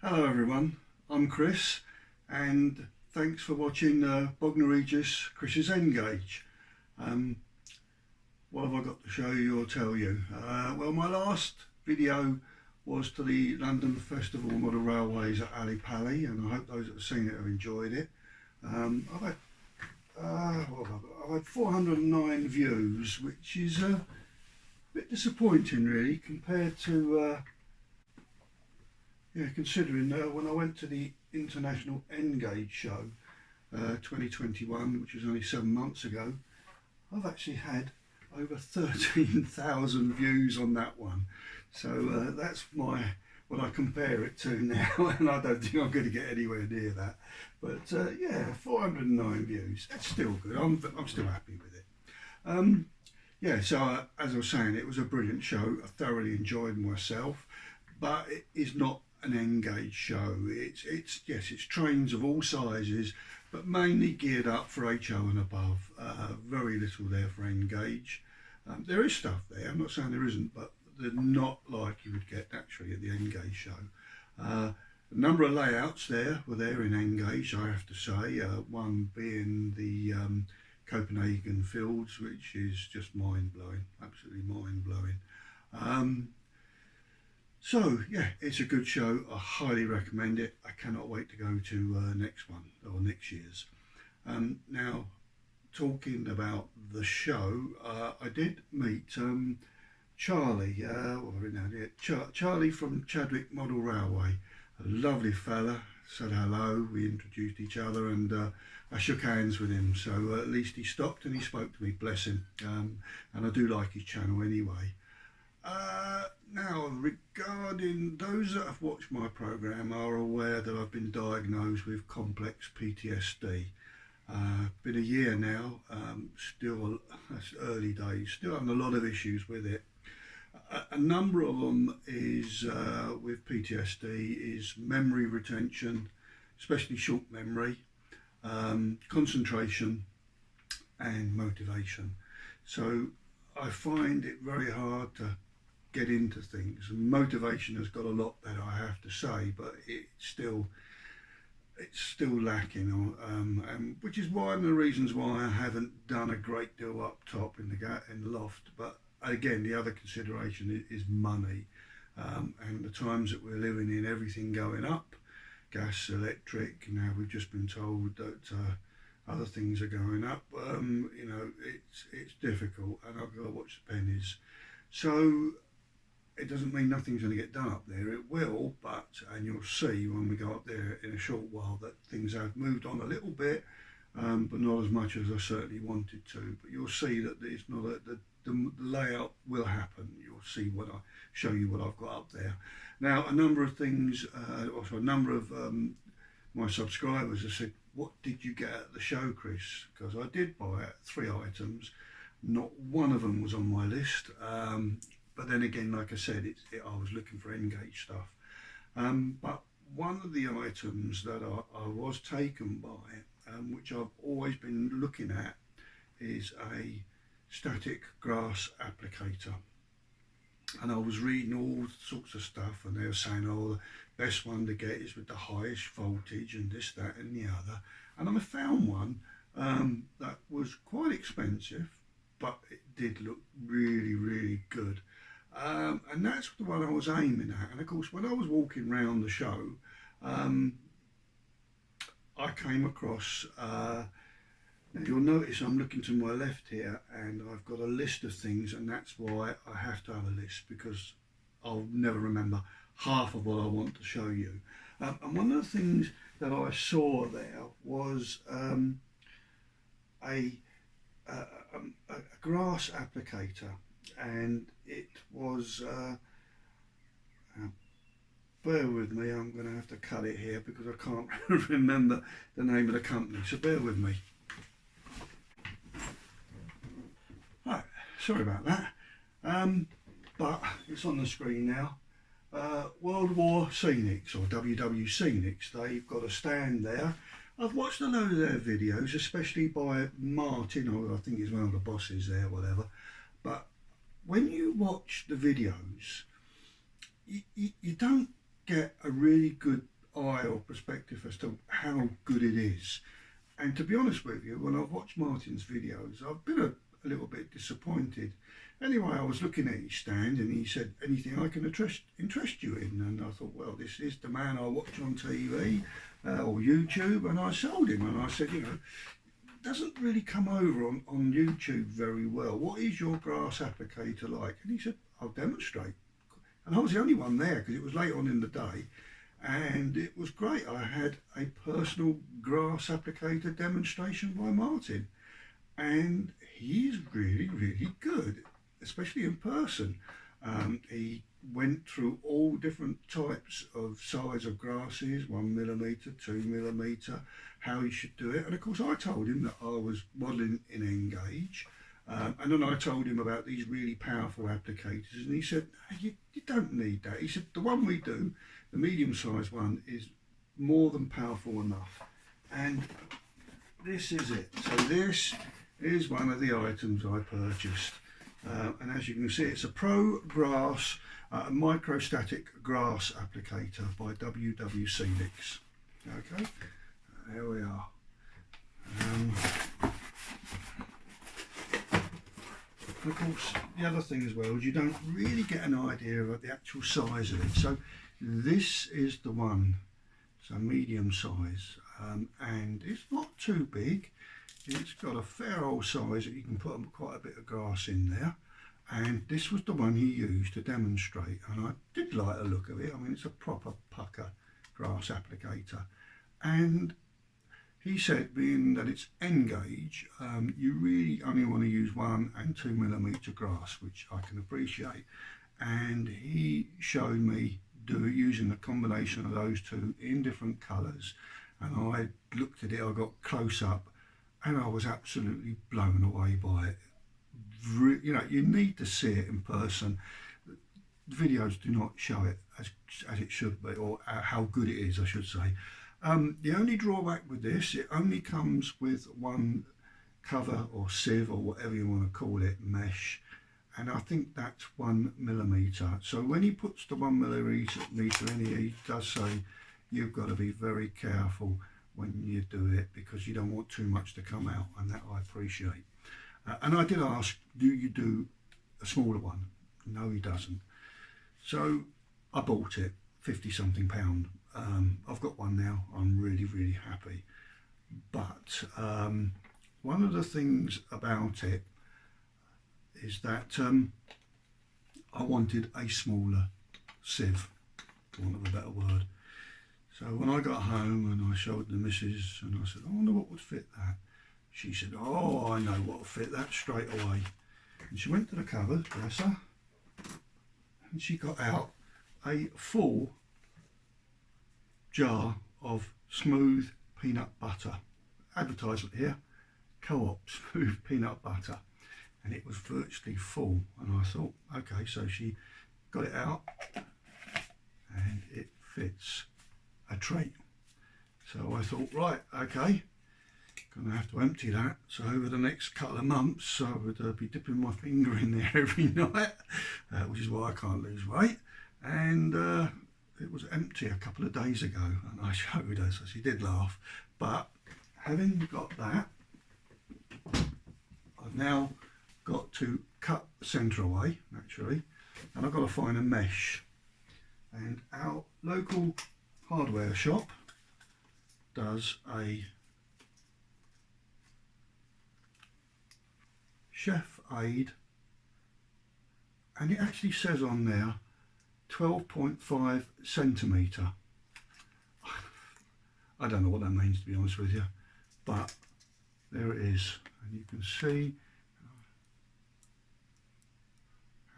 Hello everyone, I'm Chris and thanks for watching Bognor Regis Chris's N-Gauge. What have I got to show you or tell you? Well, my last video was to the London Festival of Model Railways at Ali Pali, and I hope those that have seen it have enjoyed it. I've had 409 views, which is a bit disappointing really compared to considering when I went to the International N-Gauge show 2021, which was only 7 months ago, I've actually had over 13,000 views on that one. So that's what I compare it to now, and I don't think I'm going to get anywhere near that. But yeah, 409 views, that's still good. I'm still happy with it. Yeah, so as I was saying, it was a brilliant show. I thoroughly enjoyed myself, but it is not an N-Gauge show. It's trains of all sizes, but mainly geared up for HO and above. Very little there for N-Gauge. There is stuff there, I'm not saying there isn't, but they're not like you would get naturally at the N-Gauge show. A number of layouts there were there in N-Gauge, I have to say, one being the Copenhagen Fields, which is just mind-blowing, absolutely mind-blowing. So yeah, it's a good show. I highly recommend it. I cannot wait to go to next one, or next year's. Now, talking about the show, I did meet Charlie, Charlie from Chadwick Model Railway, a lovely fella. Said hello, we introduced each other, and I shook hands with him, so at least he stopped and he spoke to me, bless him. And I do like his channel anyway. Now, regarding those that have watched my programme are aware that I've been diagnosed with complex PTSD. Been a year now, still, that's early days, still having a lot of issues with it. A number of them is with PTSD is memory retention, especially short memory, concentration and motivation. So I find it very hard to get into things, and motivation has got a lot better, I have to say, but it's still lacking, and which is one of the reasons why I haven't done a great deal up top in the loft. But again, the other consideration is money, and the times that we're living in, everything going up, gas, electric. Now we've just been told that other things are going up. You know, it's difficult, and I've got to watch the pennies. So it doesn't mean nothing's going to get done up there. It will, and you'll see when we go up there in a short while that things have moved on a little bit, but not as much as I certainly wanted to. But you'll see that it's not the layout will happen. You'll see when I show you what I've got up there. Now, a number of things, also a number of my subscribers have said, what did you get at the show, Chris? Because I did buy 3 items. Not one of them was on my list. But then again, like I said, I was looking for N-Gauge stuff. But one of the items that I was taken by, which I've always been looking at, is a static grass applicator. And I was reading all sorts of stuff, and they were saying, oh, the best one to get is with the highest voltage and this, that and the other. And I found one that was quite expensive, but it did look really, really good. And that's the one I was aiming at. And of course, when I was walking around the show, I came across, now you'll notice I'm looking to my left here, and I've got a list of things, and that's why I have to have a list, because I'll never remember half of what I want to show you. And one of the things that I saw there was a grass applicator. And it was, bear with me, I'm going to have to cut it here because I can't remember the name of the company, so bear with me. Right, sorry about that, but it's on the screen now. World War Scenics, or WW Scenics, they've got a stand there. I've watched a load of their videos, especially by Martin, or I think he's one of the bosses there, whatever, but when you watch the videos, you don't get a really good eye or perspective as to how good it is. And to be honest with you, when I've watched Martin's videos, I've been a little bit disappointed. Anyway, I was looking at his stand and he said, anything I can interest you in? And I thought, well, this is the man I watch on TV or YouTube. And I sold him and I said, you know, doesn't really come over on YouTube very well. What is your grass applicator like? And he said, I'll demonstrate. And I was the only one there because it was late on in the day. And it was great. I had a personal grass applicator demonstration by Martin. And he's really, really good, especially in person. He went through all different types of size of grasses, 1 millimetre, 2 millimetre, how he should do it. And of course I told him that I was modelling in N-gauge. And then I told him about these really powerful applicators and he said, no, you don't need that. He said, the one we do, the medium-sized one, is more than powerful enough. And this is it. So this is one of the items I purchased. And as you can see, it's a Pro Grass microstatic grass applicator by WWC. Okay, there we are. Of course, the other thing as well is you don't really get an idea of the actual size of it. So this is the one, so medium size, and it's not too big. It's got a fair old size that you can put quite a bit of grass in there. And this was the one he used to demonstrate, and I did like the look of it. I mean, it's a proper pucker grass applicator. And he said, being that it's N-gauge, you really only want to use 1 and 2 millimetre grass, which I can appreciate. And he showed me using a combination of those two in different colours. And I looked at it, I got close up, and I was absolutely blown away by it. You know, you need to see it in person. Videos do not show it as it should be, or how good it is, I should say. The only drawback with this, it only comes with one cover or sieve or whatever you want to call it, mesh, and I think that's 1 millimetre. So when he puts the 1 millimetre in here, he does say you've got to be very careful when you do it because you don't want too much to come out, and that I appreciate. And I did ask, do you do a smaller one? No, he doesn't. So I bought it, 50 something pound. I've got one now. I'm really, really happy. But one of the things about it is that I wanted a smaller sieve, for want of a better word. So when I got home and I showed the missus and I said, I wonder what would fit that. She said, oh, I know what will fit that straight away. And she went to the cupboard, bless her, and she got out a full jar of smooth peanut butter. Advertisement here, Co-op smooth peanut butter. And it was virtually full. And I thought, okay, so she got it out and it fits a tray. So I thought, right, okay, gonna have to empty that. So over the next couple of months I would be dipping my finger in there every night, which is why I can't lose weight. And it was empty a couple of days ago and I showed her, so she did laugh. But having got that, I've now got to cut the centre away naturally, and I've got to find a mesh. And our local hardware shop does a chef aid, and it actually says on there 12.5 centimetre. I don't know what that means, to be honest with you, but there it is, and you can see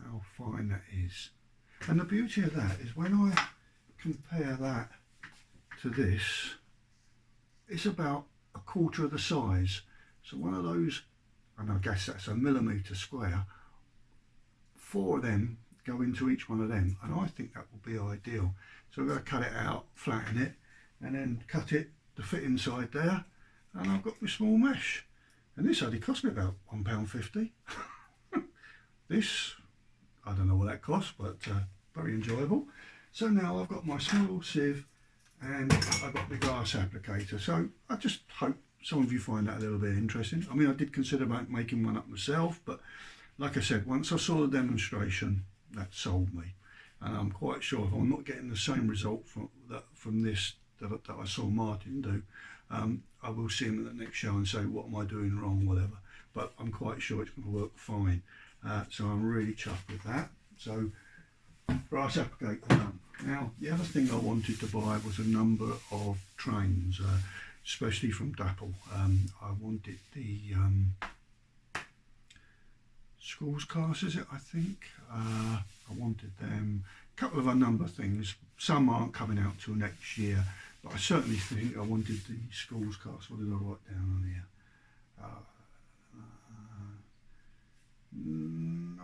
how fine that is. And the beauty of that is when I compare that to this, it's about a quarter of the size. So one of those, and I guess that's a millimetre square, 4 of them go into each one of them, and I think that will be ideal. So I'm going to cut it out, flatten it, and then cut it to fit inside there, and I've got my small mesh. And this only cost me about £1.50. This, I don't know what that cost, but very enjoyable. So now I've got my small sieve and I got the glass applicator. So I just hope some of you find that a little bit interesting. I mean, I did consider making one up myself, but like I said, once I saw the demonstration, that sold me. And I'm quite sure if I'm not getting the same result from this that I saw Martin do, I will see him at the next show and say, what am I doing wrong, whatever. But I'm quite sure it's going to work fine. So I'm really chuffed with that. So brass applicator done. Now, the other thing I wanted to buy was a number of trains, especially from Dapple. I wanted the schools class, is it, I think? I wanted them, a couple of a number of things. Some aren't coming out till next year, but I certainly think I wanted the schools class. What did I write down on here? No,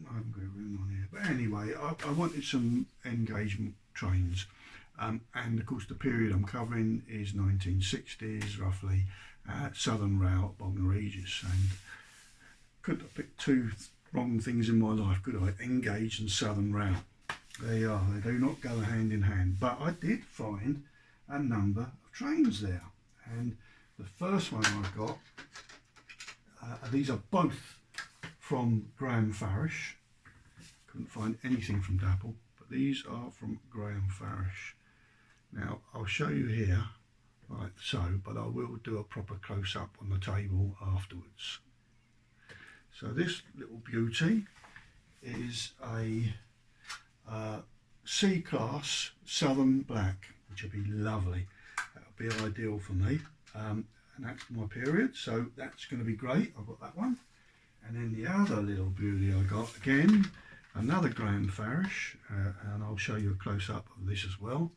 I haven't got it written on here. But anyway, I wanted some engagement trains. And of course the period I'm covering is 1960s roughly, Southern Route, Bognor, Regis, and couldn't have picked two wrong things in my life, could I? Engage and Southern Route. They are, they do not go hand in hand. But I did find a number of trains there, and the first one I got, these are both from Farish. Couldn't find anything from Dapple, but these are from Farish. Now I'll show you here, like so, but I will do a proper close-up on the table afterwards. So this little beauty is a C-Class Southern Black, which would be lovely. That would be ideal for me, and that's my period, so that's going to be great. I've got that one. And then the other little beauty I got, again, another Farish, and I'll show you a close-up of this as well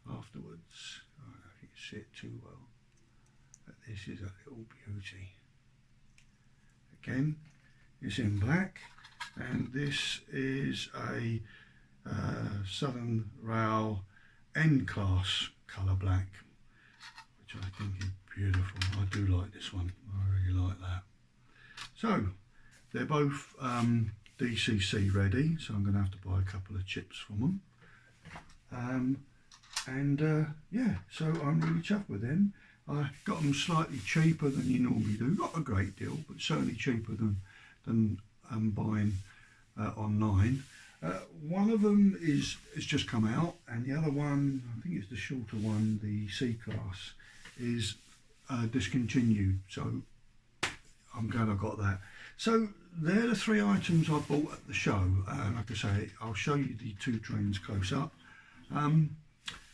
afterwards. I don't know if you can see it too well, but this is a little beauty. Again, it's in black, and this is a Southern Rail N Class colour black, which I think is beautiful. I do like this one, I really like that. So they're both DCC ready, so I'm going to have to buy a couple of chips from them. Yeah, so I'm really chuffed with them. I got them slightly cheaper than you normally do, not a great deal, but certainly cheaper than buying online. One of them is just come out, and the other one, I think it's the shorter one, the C-Class, is discontinued, so I'm glad I got that. So they're the three items I bought at the show. Like I say, I'll show you the two trains close up, and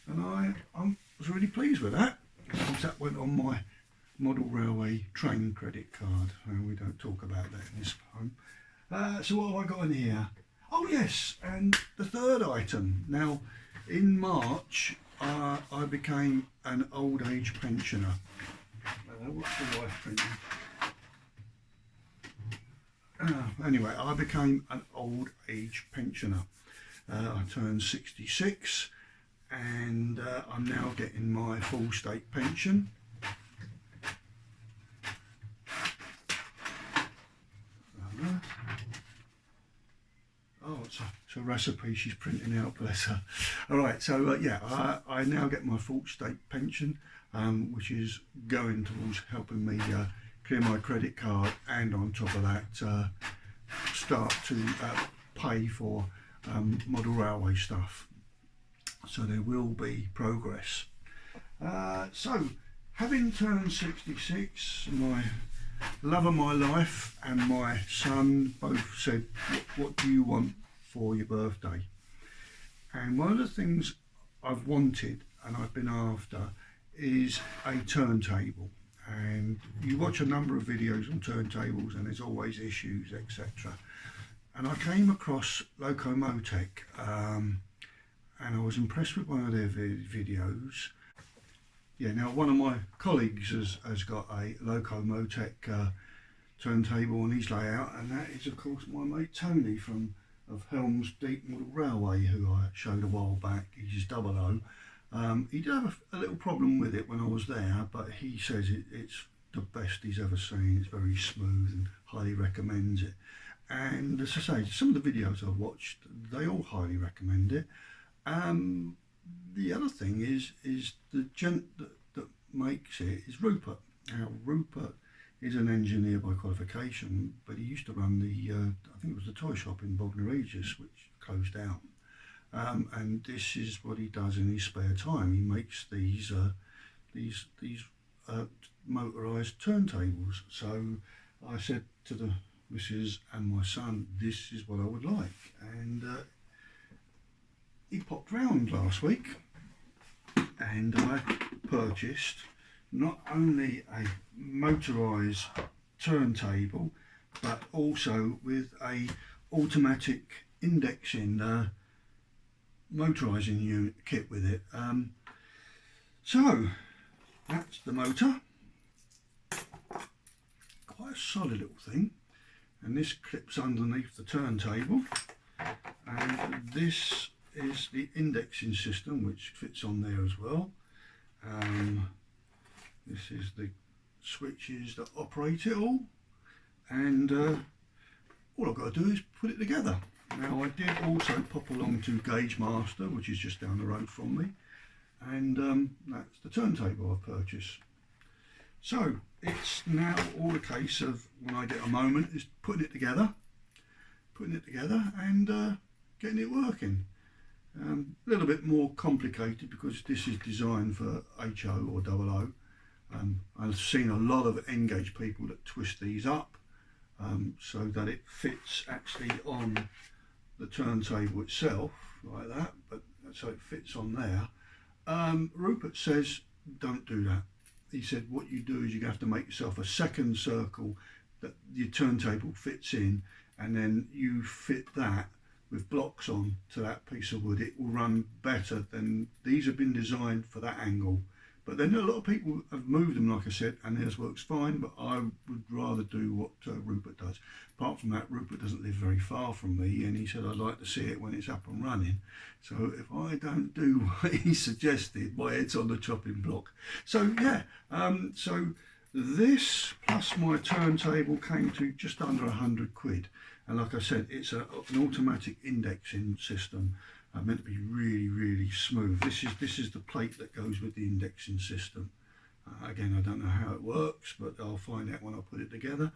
I was really pleased with that. That went on my Model Railway train credit card. We don't talk about that in this home. So what have I got in here? Oh yes, and the third item. Now, in March, I became an old age pensioner. What's the wife pension? Anyway, I became an old age pensioner. I turned 66, and I'm now getting my full state pension. Oh, it's a recipe she's printing out, bless her. All right, so yeah, I now get my full state pension, which is going towards helping me clear my credit card, and on top of that, start to pay for model railway stuff. So there will be progress. So, having turned 66, my love of my life and my son both said, what do you want for your birthday? And one of the things I've wanted and I've been after is a turntable. And you watch a number of videos on turntables and there's always issues, etc. And I came across Locomotive, and I was impressed with one of their videos. Yeah, now one of my colleagues has got a Locomotive turntable on his layout, and that is of course my mate Tony of Helm's Deep Model Railway, who I showed a while back. He's 00. He did have a little problem with it when I was there, but he says it's the best he's ever seen. It's very smooth and highly recommends it. And as I say, some of the videos I've watched, they all highly recommend it. the other thing is the gent that makes it is Rupert. Now Rupert is an engineer by qualification, but he used to run the I think it was the toy shop in Bognor, Regis, which closed down. And this is what he does in his spare time. He makes these motorised turntables. So I said to the missus and my son, this is what I would like. And he popped round last week, and I purchased not only a motorised turntable, but also with a automatic indexing motorising unit kit with it. So that's the motor, quite a solid little thing, and this clips underneath the turntable, and this is the indexing system which fits on there as well. This is the switches that operate it all, and all I've got to do is put it together. Now I did also pop along to Gauge Master, which is just down the road from me, and that's the turntable I've purchased. So it's now all a case of, when I get a moment, is putting it together and getting it working. A little bit more complicated because this is designed for HO or double O. I've seen a lot of N-gauge people that twist these up so that it fits actually on the turntable itself like that, but so it fits on there. Rupert says don't do that. He said what you do is you have to make yourself a second circle that your turntable fits in, and then you fit that with blocks on to that piece of wood. It will run better than these have been designed for that angle. But then a lot of people have moved them, like I said, and theirs works fine, but I would rather do what Rupert does. Apart from that, Rupert doesn't live very far from me, and he said I'd like to see it when it's up and running. So if I don't do what he suggested, my head's on the chopping block. So yeah, so this plus my turntable came to just under 100 quid. And like I said, it's an automatic indexing system. Meant to be really smooth. This is the plate that goes with the indexing system. Again, I don't know how it works, but I'll find out when I put it together.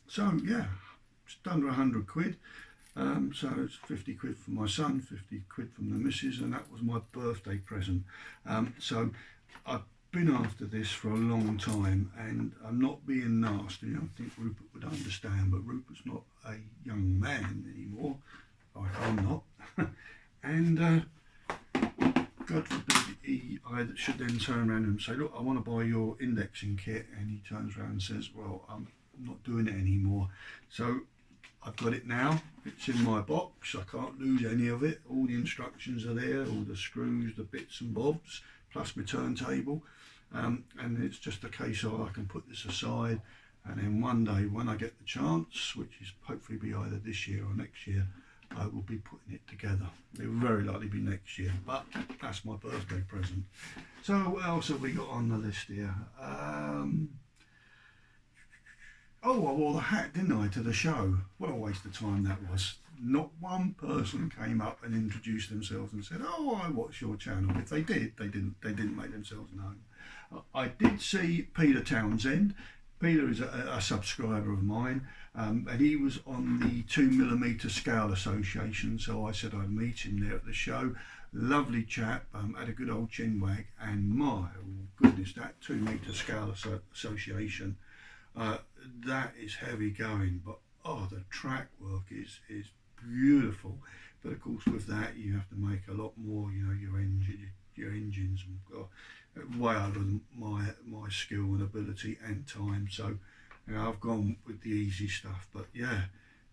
So yeah, just under 100 quid. So it's 50 quid from my son, 50 quid from the missus, and that was my birthday present. So I've been after this for a long time, and I'm not being nasty. I think Rupert would understand, but Rupert's not a young man anymore, like I'm not. And God forbid I should then turn around and say, look, I want to buy your indexing kit, and he turns around and says, well, I'm not doing it anymore. So I've got it now, it's in my box, I can't lose any of it. All the instructions are there, all the screws, the bits and bobs, plus my turntable, and it's just a case of I can put this aside, and then one day when I get the chance, which is hopefully be either this year or next year, I will be putting it together. It will very likely be next year, but that's my birthday present. So what else have we got on the list here? Oh, I wore the hat, didn't I, to the show? What a waste of time that was. Not one person came up and introduced themselves and said, oh, I watch your channel. If they did, they didn't make themselves known. I did see Peter Townsend. Peter is a subscriber of mine, and he was on the 2mm Scale Association, so I said I'd meet him there at the show. Lovely chap, had a good old chin wag, and my goodness, that 2m Scale Association, that is heavy going, but oh, the track work is beautiful. But of course with that you have to make a lot more, you know, your engines way over my skill and ability and time. So you know, I've gone with the easy stuff, but yeah,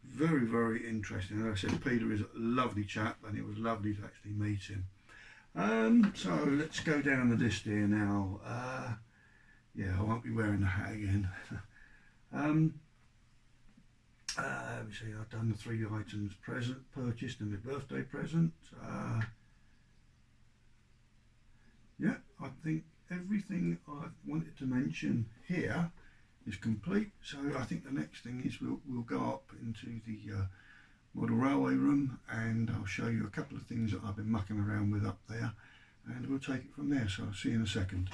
very interesting. As I said, Peter is a lovely chap, and it was lovely to actually meet him. So let's go down the list here now. Yeah, I won't be wearing the hat again. We see I've done the 3 items purchased and my birthday present. Yeah, I think everything I wanted to mention here is complete. So I think the next thing is we'll go up into the model railway room, and I'll show you a couple of things that I've been mucking around with up there, and we'll take it from there. So I'll see you in a second.